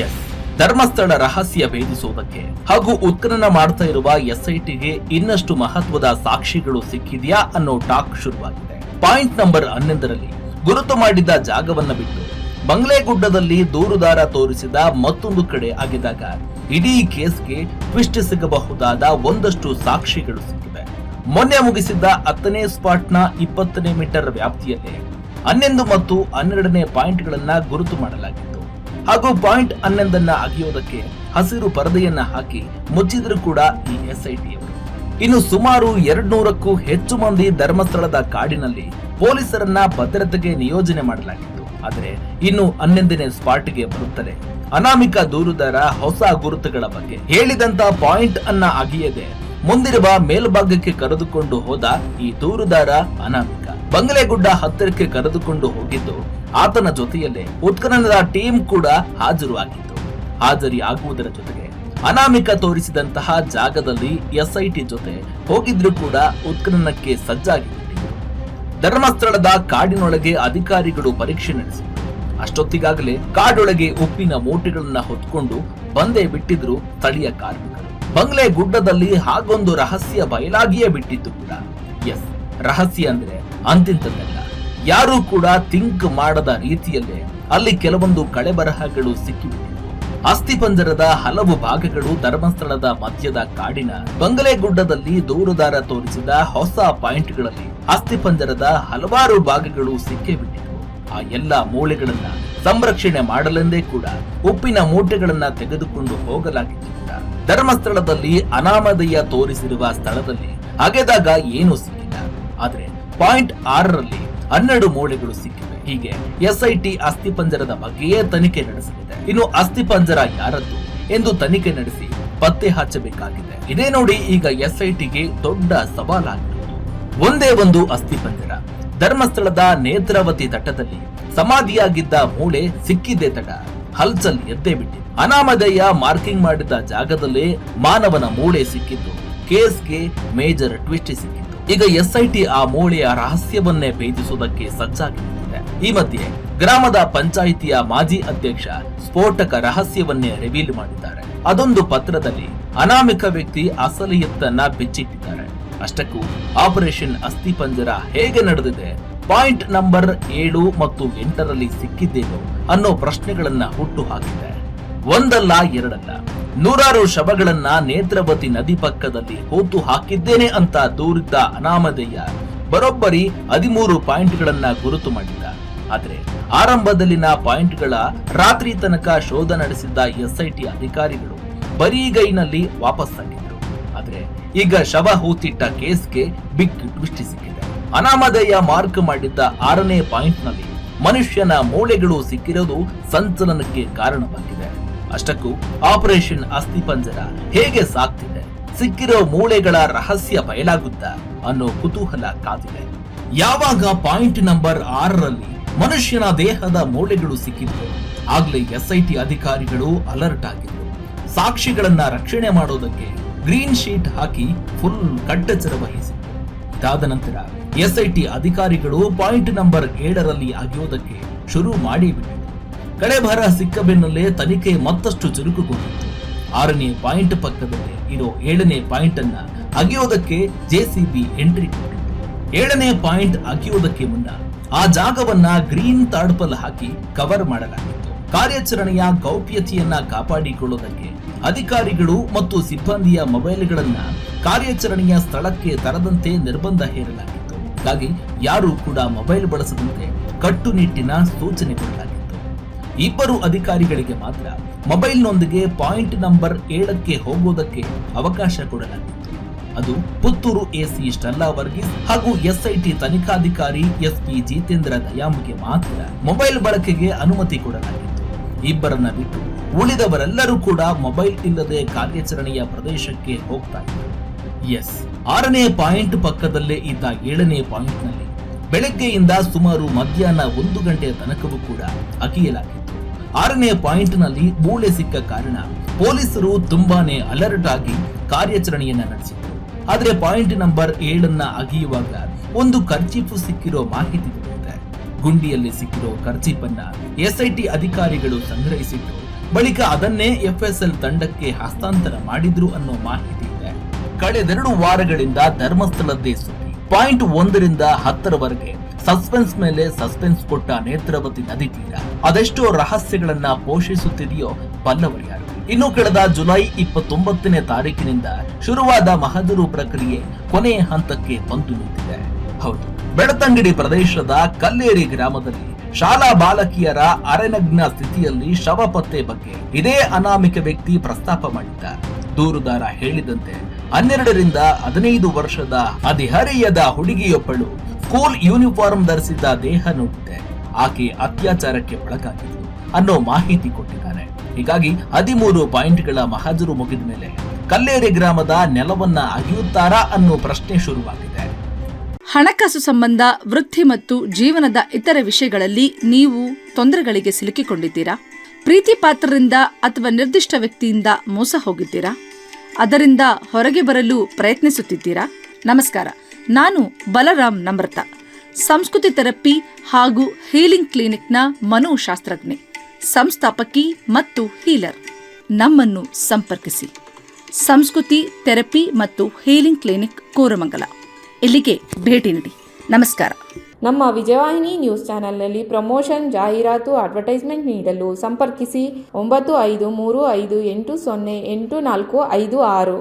S, Dharmasthala ರಹಸ್ಯ ಭೇದಿಸುವುದಕ್ಕೆ ಹಾಗೂ ಉತ್ಖನನ ಮಾಡ್ತಾ ಇರುವ ಎಸ್ಐಟಿಗೆ ಇನ್ನಷ್ಟು ಮಹತ್ವದ ಸಾಕ್ಷಿಗಳು ಸಿಕ್ಕಿದೆಯಾ ಅನ್ನೋ ಟಾಕ್ ಶುರುವಾಗಿದೆ. ಪಾಯಿಂಟ್ ನಂಬರ್ 11ರಲ್ಲಿ ಗುರುತು ಮಾಡಿದ್ದ ಜಾಗವನ್ನ ಬಿಟ್ಟು ಬಂಗ್ಲೆಗುಡ್ಡದಲ್ಲಿ ದೂರುದಾರ ತೋರಿಸಿದ ಮತ್ತೊಂದು ಕಡೆ ಆಗಿದಾಗ ಇಡೀ ಕೇಸ್ಗೆ ಟ್ವಿಸ್ಟ್ ಸಿಗಬಹುದಾದ ಒಂದಷ್ಟು ಸಾಕ್ಷಿಗಳು ಸಿಕ್ಕಿವೆ. ಮೊನ್ನೆ ಮುಗಿಸಿದ್ದ 10ನೇ ಸ್ಪಾಟ್ನ 20ನೇ ಮೀಟರ್ ವ್ಯಾಪ್ತಿಯಲ್ಲಿ 11 ಮತ್ತು 12ನೇ ಪಾಯಿಂಟ್ಗಳನ್ನ ಗುರುತು ಮಾಡಲಾಗಿತ್ತು. ಹಾಗೂ ಪಾಯಿಂಟ್ 11 ಅಗೆಯೋದಕ್ಕೆ ಹಸಿರು ಪರದೆಯನ್ನ ಹಾಕಿ ಮುಚ್ಚಿದ್ರು ಕೂಡ ಈ ಎಸ್ಐಟಿಯವರು. ಇನ್ನು ಸುಮಾರು 200ಕ್ಕೂ ಹೆಚ್ಚು ಮಂದಿ ಧರ್ಮಸ್ಥಳದ ಕಾಡಿನಲ್ಲಿ ಪೊಲೀಸರನ್ನ ಭದ್ರತೆಗೆ ನಿಯೋಜನೆ ಮಾಡಲಾಗಿತ್ತು. ಆದರೆ ಇನ್ನು 11ನೇ ಸ್ಪಾಟ್ಗೆ ಬರುತ್ತದೆ ಅನಾಮಿಕ ದೂರುದಾರ ಹೊಸ ಗುರುತುಗಳ ಬಗ್ಗೆ ಹೇಳಿದಂತ ಪಾಯಿಂಟ್ ಅನ್ನ ಅಗೆಯದೆ ಮುಂದಿರುವ ಮೇಲ್ಭಾಗಕ್ಕೆ ಕರೆದುಕೊಂಡು ಹೋದ ಈ ದೂರುದಾರ ಅನಾಮಿಕ ಬಂಗ್ಲೆಗುಡ್ಡ ಹತ್ತಿರಕ್ಕೆ ಕರೆದುಕೊಂಡು ಹೋಗಿದ್ದು ಆತನ ಜೊತೆಯಲ್ಲೇ ಉತ್ಖನನದ ಟೀಮ್ ಕೂಡ ಹಾಜರಾಗಿತ್ತು. ಹಾಜರಿ ಆಗುವುದರ ಜೊತೆಗೆ ಅನಾಮಿಕ ತೋರಿಸಿದಂತಹ ಜಾಗದಲ್ಲಿ ಎಸ್ಐಟಿ ಜೊತೆ ಹೋಗಿದ್ರು ಕೂಡ ಉತ್ಖನನಕ್ಕೆ ಸಜ್ಜಾಗಿತ್ತು. ಧರ್ಮಸ್ಥಳದ ಕಾಡಿನೊಳಗೆ ಅಧಿಕಾರಿಗಳು ಪರೀಕ್ಷೆ ನಡೆಸಿದ್ರು. ಅಷ್ಟೊತ್ತಿಗಾಗಲೇ ಕಾಡೊಳಗೆ ಉಪ್ಪಿನ ಮೂಟೆಗಳನ್ನ ಹೊತ್ಕೊಂಡು ಬಂದೇ ಬಿಟ್ಟಿದ್ರು ಸ್ಥಳೀಯ ಕಾರ್ಮಿಕರು. ಬಂಗ್ಲೆ ಗುಡ್ಡದಲ್ಲಿ ಹಾಗೊಂದು ರಹಸ್ಯ ಬಯಲಾಗಿಯೇ ಬಿಟ್ಟಿತ್ತು ಕೂಡ. ಎಸ್, ರಹಸ್ಯ ಅಂದ್ರೆ ಅಂತಿಂತದ್ದಲ್ಲ. ಯಾರೂ ಕೂಡ ಥಿಂಕ್ ಮಾಡದ ರೀತಿಯಲ್ಲೇ ಅಲ್ಲಿ ಕೆಲವೊಂದು ಕಳೆಬರಹಗಳು ಸಿಕ್ಕಿಬಿಟ್ಟಿದ್ವು. ಅಸ್ಥಿಪಂಜರದ ಹಲವು ಭಾಗಗಳು ಧರ್ಮಸ್ಥಳದ ಮಧ್ಯದ ಕಾಡಿನ ಬಂಗಲೆಗುಡ್ಡದಲ್ಲಿ ದೂರುದಾರ ತೋರಿಸಿದ ಹೊಸ ಪಾಯಿಂಟ್ಗಳಲ್ಲಿ ಅಸ್ಥಿಪಂಜರದ ಹಲವಾರು ಭಾಗಗಳು ಸಿಕ್ಕೇ ಬಿಟ್ಟಿದ್ವು. ಆ ಎಲ್ಲಾ ಮೂಳೆಗಳನ್ನ ಸಂರಕ್ಷಣೆ ಮಾಡಲೆಂದೇ ಕೂಡ ಉಪ್ಪಿನ ಮೂಟೆಗಳನ್ನ ತೆಗೆದುಕೊಂಡು ಹೋಗಲಾಗಿತ್ತು ಕೂಡ. ಧರ್ಮಸ್ಥಳದಲ್ಲಿ ಅನಾಮಧೇಯ ತೋರಿಸಿರುವ ಸ್ಥಳದಲ್ಲಿ ಅಗೆದಾಗ ಏನೂ ಸಿಕ್ಕಿಲ್ಲ. ಆದ್ರೆ ಪಾಯಿಂಟ್ 6ರಲ್ಲಿ 12 ಮೂಳೆಗಳು ಸಿಕ್ಕಿವೆ. ಹೀಗೆ ಎಸ್ಐಟಿ ಅಸ್ಥಿಪಂಜರದ ಬಗ್ಗೆಯೇ ತನಿಖೆ ನಡೆಸಲಿದೆ. ಇನ್ನು ಅಸ್ಥಿಪಂಜರ ಯಾರದ್ದು ಎಂದು ತನಿಖೆ ನಡೆಸಿ ಪತ್ತೆ ಹಚ್ಚಬೇಕಾಗಿದೆ. ಇದೇ ನೋಡಿ ಈಗ ಎಸ್ಐಟಿಗೆ ದೊಡ್ಡ ಸವಾಲಾಗಿರುವುದು. ಒಂದೇ ಒಂದು ಅಸ್ಥಿಪಂಜರ ಧರ್ಮಸ್ಥಳದ ನೇತ್ರಾವತಿ ತಟದಲ್ಲಿ ಸಮಾಧಿಯಾಗಿದ್ದ ಮೂಳೆ ಸಿಕ್ಕಿದ್ದೇ ತಡ ಹಲ್ಚಲ್ ಎದ್ದೇ ಬಿಟ್ಟಿದೆ. ಅನಾಮಧೇಯ ಮಾರ್ಕಿಂಗ್ ಮಾಡಿದ ಜಾಗದಲ್ಲೇ ಮಾನವನ ಮೂಳೆ ಸಿಕ್ಕಿದ್ದು ಕೇಸ್ಗೆ ಮೇಜರ್ ಟ್ವಿಸ್ಟ್ ಸಿಕ್ಕಿತ್ತು. ಈಗ ಎಸ್ಐಟಿ ಆ ಮೂಳೆಯ ರಹಸ್ಯವನ್ನೇ ಭೇದಿಸುವುದಕ್ಕೆ ಸಜ್ಜಾಗಿದೆ. ಈ ಮಧ್ಯೆ ಗ್ರಾಮದ ಪಂಚಾಯಿತಿಯ ಮಾಜಿ ಅಧ್ಯಕ್ಷ ಸ್ಫೋಟಕ ರಹಸ್ಯವನ್ನೇ ರಿವೀಲ್ ಮಾಡಿದ್ದಾರೆ. ಅದೊಂದು ಪತ್ರದಲ್ಲಿ ಅನಾಮಿಕ ವ್ಯಕ್ತಿ ಅಸಲಿಯತ್ತನ್ನ ಬಿಚ್ಚಿಟ್ಟಿದ್ದಾರೆ. ಅಷ್ಟಕ್ಕೂ ಆಪರೇಷನ್ ಅಸ್ಥಿಪಂಜರ ಹೇಗೆ ನಡೆದಿದೆ, ಪಾಯಿಂಟ್ ನಂಬರ್ 7 ಮತ್ತು 8ರಲ್ಲಿ ಸಿಕ್ಕಿದ್ದೇನು ಅನ್ನೋ ಪ್ರಶ್ನೆಗಳನ್ನ ಹುಟ್ಟು ಹಾಕಿದೆ. ಒಂದಲ್ಲ ಎರಡಲ್ಲ, ನೂರಾರು ಶವಗಳನ್ನ ನೇತ್ರಾವತಿ ನದಿ ಪಕ್ಕದಲ್ಲಿ ಹೂತು ಹಾಕಿದ್ದೇನೆ ಅಂತ ದೂರಿದ್ದ ಅನಾಮಧೇಯ ಬರೋಬ್ಬರಿ 13 ಪಾಯಿಂಟ್ಗಳನ್ನ ಗುರುತು ಮಾಡಿದ್ದ. ಆದ್ರೆ ಆರಂಭದಲ್ಲಿನ ಪಾಯಿಂಟ್ಗಳ ರಾತ್ರಿ ತನಕ ಶೋಧ ನಡೆಸಿದ್ದ ಎಸ್ಐಟಿ ಅಧಿಕಾರಿಗಳು ಬರೀಗೈನಲ್ಲಿ ವಾಪಸ್ಸಾಗಿದ್ರು. ಆದ್ರೆ ಈಗ ಶವ ಹೂತಿಟ್ಟ ಕೇಸ್ಗೆ ಬಿಗ್ ಟ್ವಿಸ್ಟ್ ಸಿಕ್ಕಿದೆ. ಅನಾಮಧೇಯ ಮಾರ್ಕ್ ಮಾಡಿದ್ದ 6ನೇ ಪಾಯಿಂಟ್ನಲ್ಲಿ ಮನುಷ್ಯನ ಮೂಳೆಗಳು ಸಿಕ್ಕಿರೋದು ಸಂಚಲನಕ್ಕೆ ಕಾರಣವಾಗಿದೆ. ಅಷ್ಟಕ್ಕೂ ಆಪರೇಷನ್ ಅಸ್ಥಿಪಂಜರ ಹೇಗೆ ಸಾಕ್ತಿದೆ, ಸಿಕ್ಕಿರೋ ಮೂಳೆಗಳ ರಹಸ್ಯ ಬಯಲಾಗುತ್ತಾ ಅನ್ನೋ ಕುತೂಹಲ ಕಾದಿದೆ. ಯಾವಾಗ ಪಾಯಿಂಟ್ ನಂಬರ್ 6ರಲ್ಲಿ ಮನುಷ್ಯನ ದೇಹದ ಮೂಳೆಗಳು ಸಿಕ್ಕಿದ್ರು ಆಗ್ಲೇ ಎಸ್ಐಟಿ ಅಧಿಕಾರಿಗಳು ಅಲರ್ಟ್ ಆಗಿದ್ರು. ಸಾಕ್ಷಿಗಳನ್ನ ರಕ್ಷಣೆ ಮಾಡೋದಕ್ಕೆ ಗ್ರೀನ್ ಶೀಟ್ ಹಾಕಿ ಫುಲ್ ಕಟ್ಟೆಚ್ಚರ ವಹಿಸಿದ್ರು. ಇದಾದ ನಂತರ ಎಸ್ಐಟಿ ಅಧಿಕಾರಿಗಳು ಪಾಯಿಂಟ್ ನಂಬರ್ 7ರಲ್ಲಿ ಅಗೆಯೋದಕ್ಕೆ ಶುರು ಮಾಡಿಬಿಟ್ಟಿದ್ರು. ಕಳೆಬರ ಸಿಕ್ಕ ಬೆನ್ನಲ್ಲೇ ತನಿಖೆ ಮತ್ತಷ್ಟು ಚುರುಕುಗೊಂಡಿತ್ತು. 6ನೇ ಪಾಯಿಂಟ್ ಪಕ್ಕದಲ್ಲಿ ಇರೋ 7ನೇ ಪಾಯಿಂಟ್ ಅನ್ನ ಅಗೆಯೋದಕ್ಕೆ ಜೆಸಿಬಿ ಎಂಟ್ರಿ ಕೊಟ್ಟಿತ್ತು. 7ನೇ ಪಾಯಿಂಟ್ ಅಗೆಯೋದಕ್ಕೆ ಮುನ್ನ ಆ ಜಾಗವನ್ನ ಗ್ರೀನ್ ತಾಡ್ಪಲ್ ಹಾಕಿ ಕವರ್ ಮಾಡಲಾಗಿತ್ತು. ಕಾರ್ಯಾಚರಣೆಯ ಗೌಪ್ಯತೆಯನ್ನ ಕಾಪಾಡಿಕೊಳ್ಳುವುದಕ್ಕೆ ಅಧಿಕಾರಿಗಳು ಮತ್ತು ಸಿಬ್ಬಂದಿಯ ಮೊಬೈಲ್ಗಳನ್ನ ಕಾರ್ಯಾಚರಣೆಯ ಸ್ಥಳಕ್ಕೆ ತರದಂತೆ ನಿರ್ಬಂಧ ಹೇರಲಾಗಿತ್ತು. ಹಾಗಾಗಿ ಯಾರೂ ಕೂಡ ಮೊಬೈಲ್ ಬಳಸದಂತೆ ಕಟ್ಟುನಿಟ್ಟಿನ ಸೂಚನೆ ಕೊಡಲಾಗಿತ್ತು. 2 ಅಧಿಕಾರಿಗಳಿಗೆ ಮಾತ್ರ ಮೊಬೈಲ್ನೊಂದಿಗೆ ಪಾಯಿಂಟ್ ನಂಬರ್ 7ಕ್ಕೆ ಹೋಗುವುದಕ್ಕೆ ಅವಕಾಶ ಕೊಡಲಾಗಿತ್ತು. ಅದು ಪುತ್ತೂರು ಎಸಿ ಸ್ಟೆಲ್ಲಾ ವರ್ಗೀಸ್ ಹಾಗೂ ಎಸ್ಐಟಿ ತನಿಖಾಧಿಕಾರಿ ಎಸ್ಪಿ ಜಿತೇಂದ್ರ ದಯಾಮ್ಗೆ ಮಾತ್ರ ಮೊಬೈಲ್ ಬಳಕೆಗೆ ಅನುಮತಿ ಕೊಡಲಾಗಿತ್ತು. ಇಬ್ಬರನ್ನ ಬಿಟ್ಟು ಉಳಿದವರೆಲ್ಲರೂ ಕೂಡ ಮೊಬೈಲ್ ಇಲ್ಲದೆ ಕಾರ್ಯಾಚರಣೆಯ ಪ್ರದೇಶಕ್ಕೆ ಹೋಗ್ತಾ ಇದ್ದರು. ಎಸ್, 6ನೇ ಪಾಯಿಂಟ್ ಪಕ್ಕದಲ್ಲೇ ಇದ್ದ 7ನೇ ಪಾಯಿಂಟ್ನಲ್ಲಿ ಬೆಳಗ್ಗೆಯಿಂದ ಸುಮಾರು ಮಧ್ಯಾಹ್ನ 1 ಗಂಟೆಯ ತನಕವೂ ಕೂಡ ಅಗೆಯಲಾಗಿತ್ತು. 6ನೇ ಪಾಯಿಂಟ್ನಲ್ಲಿ ಮೂಳೆ ಸಿಕ್ಕ ಕಾರಣ ಪೊಲೀಸರು ತುಂಬಾನೇ ಅಲರ್ಟ್ ಆಗಿ ಕಾರ್ಯಾಚರಣೆಯನ್ನ ನಡೆಸಿದ್ರು. ಆದ್ರೆ ಪಾಯಿಂಟ್ ನಂಬರ್ 7ನ್ನ ಅಗೆಯುವಾಗ ಒಂದು ಕರ್ಚೀಫು ಸಿಕ್ಕಿರೋ ಮಾಹಿತಿ ದೊರೆತಿದೆ. ಗುಂಡಿಯಲ್ಲಿ ಸಿಕ್ಕಿರೋ ಕರ್ಚೀಫನ್ನ ಎಸ್ಐಟಿ ಅಧಿಕಾರಿಗಳು ಸಂಗ್ರಹಿಸಿಟ್ಟು ಬಳಿಕ ಅದನ್ನೇ FSL ತಂಡಕ್ಕೆ ಹಸ್ತಾಂತರ ಮಾಡಿದ್ರು ಅನ್ನೋ ಮಾಹಿತಿ ಇದೆ. ಕಳೆದೆರಡು ವಾರಗಳಿಂದ ಧರ್ಮಸ್ಥಳದ್ದೇ ಸುದ್ದಿ. ಪಾಯಿಂಟ್ 1ರಿಂದ 10ರವರೆಗೆ ಸಸ್ಪೆನ್ಸ್ ಮೇಲೆ ಸಸ್ಪೆನ್ಸ್ ಕೊಟ್ಟ ನೇತ್ರಾವತಿ ನದಿ ತೀರ ಅದೆಷ್ಟೋ ರಹಸ್ಯಗಳನ್ನ ಪೋಷಿಸುತ್ತಿದೆಯೋ ಬಲ್ಲವರ್ಯಾರು. ಇನ್ನು ಕಳೆದ ಜುಲೈ 29ನೇ ತಾರೀಕಿನಿಂದ ಶುರುವಾದ ಮಹಜರು ಪ್ರಕ್ರಿಯೆ ಕೊನೆ ಹಂತಕ್ಕೆ ಬಂದು ನಿಂತಿದೆ. ಹೌದು, ಬೆಳತಂಗಡಿ ಪ್ರದೇಶದ ಕಲ್ಲೇರಿ ಗ್ರಾಮದಲ್ಲಿ ಶಾಲಾ ಬಾಲಕಿಯರ ಅರೆನಗ್ನ ಸ್ಥಿತಿಯಲ್ಲಿ ಶವ ಪತ್ತೆ ಬಗ್ಗೆ ಇದೇ ಅನಾಮಿಕ ವ್ಯಕ್ತಿ ಪ್ರಸ್ತಾಪ ಮಾಡಿದ್ದ. ದೂರುದಾರ ಹೇಳಿದಂತೆ 12ರಿಂದ 15 ವರ್ಷದ ಹದಿಹರೆಯದ ಹುಡುಗಿಯೊಬ್ಬಳು ಸ್ಕೂಲ್ ಯೂನಿಫಾರ್ಮ್ ಧರಿಸಿದ್ದ ದೇಹ ನೋಡಿದ್ದೆ. ಆಕೆ ಅತ್ಯಾಚಾರಕ್ಕೆ ಒಳಗಾಗಿದ್ದು ಅನ್ನೋ ಮಾಹಿತಿ ಕೊಟ್ಟಿದ್ದಾರೆ. ಹೀಗಾಗಿ 13 ಪಾಯಿಂಟ್ಗಳ ಮಹಜರು ಮುಗಿದ ಮೇಲೆ ಕಲ್ಲೇರಿ ಗ್ರಾಮದ ನೆಲವನ್ನ ಅಗೆಯುತ್ತಾರಾ ಅನ್ನೋ ಪ್ರಶ್ನೆ ಶುರುವಾಗಿದೆ. ಹಣಕಾಸು ಸಂಬಂಧ, ವೃತ್ತಿ ಮತ್ತು ಜೀವನದ ಇತರ ವಿಷಯಗಳಲ್ಲಿ ನೀವು ತೊಂದರೆಗಳಿಗೆ ಸಿಲುಕಿಕೊಂಡಿದ್ದೀರಾ? ಪ್ರೀತಿ ಪಾತ್ರರಿಂದ ಅಥವಾ ನಿರ್ದಿಷ್ಟ ವ್ಯಕ್ತಿಯಿಂದ ಮೋಸ ಹೋಗಿದ್ದೀರಾ? ಅದರಿಂದ ಹೊರಗೆ ಬರಲು ಪ್ರಯತ್ನಿಸುತ್ತಿದ್ದೀರಾ? ನಮಸ್ಕಾರ, ನಾನು ಬಲರಾಮ್ ನಮ್ರತಾ, ಸಂಸ್ಕೃತಿ ಥೆರಪಿ ಹಾಗೂ ಹೀಲಿಂಗ್ ಕ್ಲಿನಿಕ್ನ ಮನೋಶಾಸ್ತ್ರಜ್ಞೆ, ಸಂಸ್ಥಾಪಕಿ ಮತ್ತು ಹೀಲರ್. ನಮ್ಮನ್ನು ಸಂಪರ್ಕಿಸಿ. ಸಂಸ್ಕೃತಿ ಥೆರಪಿ ಮತ್ತು ಹೀಲಿಂಗ್ ಕ್ಲಿನಿಕ್, ಕೋರಮಂಗಲ. ಇಲ್ಲಿಗೆ ಭೇಟಿ ನೀಡಿ. ನಮಸ್ಕಾರ. ನಮ್ಮ ವಿಜಯವಾಹಿನಿ ನ್ಯೂಸ್ ಚಾನೆಲ್ನಲ್ಲಿ ಪ್ರಮೋಷನ್, ಜಾಹೀರಾತು, ಅಡ್ವರ್ಟೈಸ್ಮೆಂಟ್ ನೀಡಲು ಸಂಪರ್ಕಿಸಿ 9535808456.